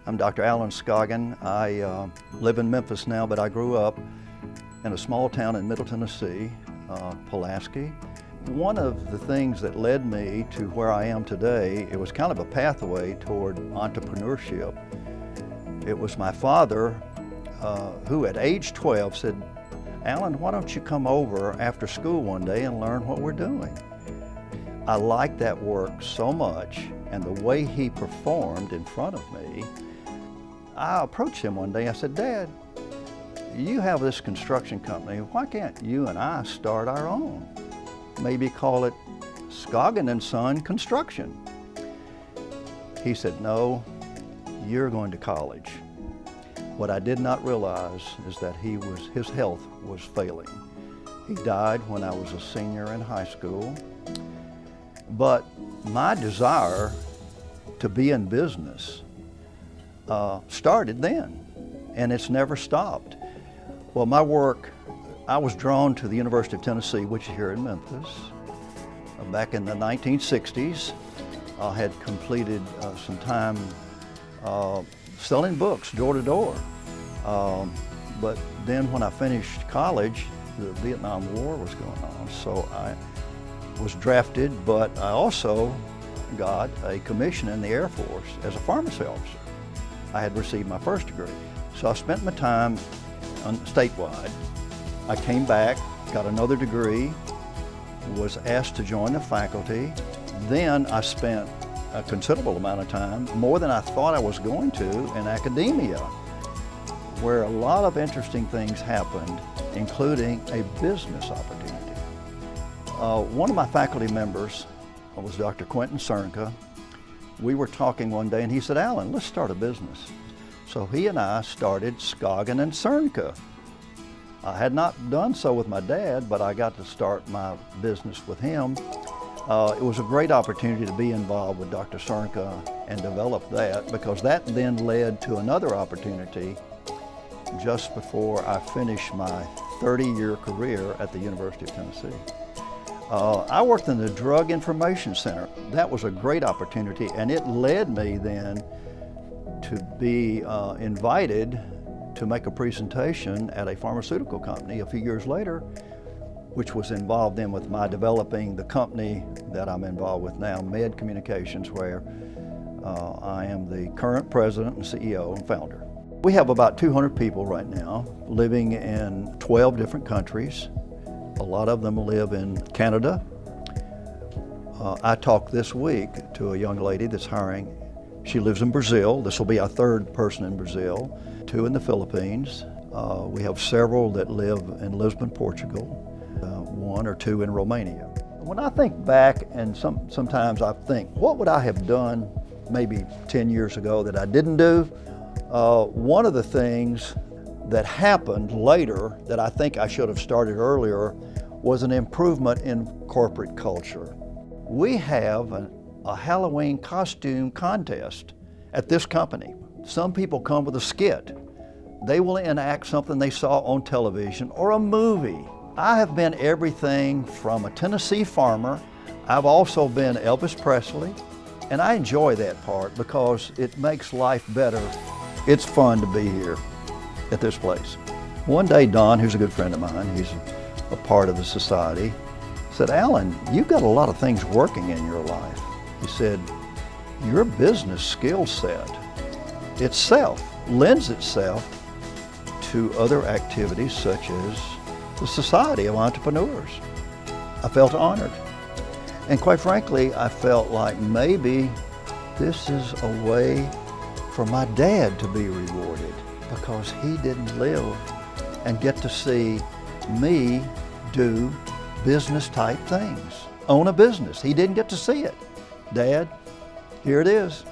I'm Dr. Alan Scoggin. I live in Memphis now, but I grew up in a small town in Middle Tennessee, Pulaski. One of the things that led me to where I am today, it was kind of a pathway toward entrepreneurship. It was my father who at age 12 said, "Alan, why don't you come over after school one day and learn what we're doing?" I liked that work so much, and the way he performed in front of me, I approached him one day. I said, "Dad, you have this construction company. Why can't you and I start our own? Maybe call it Scoggin and Son Construction." He said, "No, you're going to college." What I did not realize is that his health was failing. He died when I was a senior in high school. But my desire to be in business started then, and it's never stopped. Well, my work, I was drawn to the University of Tennessee, which is here in Memphis. Back in the 1960s, I had completed some time selling books door to door. But then when I finished college, the Vietnam War was going on, so I was drafted, but I also got a commission in the Air Force as a pharmacy officer. I had received my first degree. So I spent my time statewide. I came back, got another degree, was asked to join the faculty. Then I spent a considerable amount of time, more than I thought I was going to, in academia, where a lot of interesting things happened, including a business opportunity. One of my faculty members was Dr. Quentin Cernka. We were talking one day and he said, "Alan, let's start a business." So he and I started Scoggin and Cernka. I had not done so with my dad, but I got to start my business with him. It was a great opportunity to be involved with Dr. Cernka and develop that, because that then led to another opportunity just before I finished my 30-year career at the University of Tennessee. I worked in the Drug Information Center. That was a great opportunity, and it led me then to be invited to make a presentation at a pharmaceutical company a few years later, which was involved then with my developing the company that I'm involved with now, Med Communications, where I am the current president and CEO and founder. We have about 200 people right now living in 12 different countries. A lot of them live in Canada. I talked this week to a young lady that's hiring. She lives in Brazil. This will be our third person in Brazil, 2 in the Philippines. We have several that live in Lisbon, Portugal, 1 or 2 in Romania. When I think back, and sometimes I think, what would I have done maybe 10 years ago that I didn't do? One of the things that happened later that I think I should have started earlier was an improvement in corporate culture. We have a Halloween costume contest at this company. Some people come with a skit. They will enact something they saw on television or a movie. I have been everything from a Tennessee farmer. I've also been Elvis Presley, and I enjoy that part because it makes life better. It's fun to be here at this place. One day, Don, who's a good friend of mine, he's a part of the society, said, "Alan, you've got a lot of things working in your life." He said, "Your business skill set itself lends itself to other activities such as the Society of Entrepreneurs." I felt honored. And quite frankly, I felt like maybe this is a way for my dad to be rewarded, because he didn't live and get to see me do business type things, own a business. He didn't get to see it. Dad, here it is.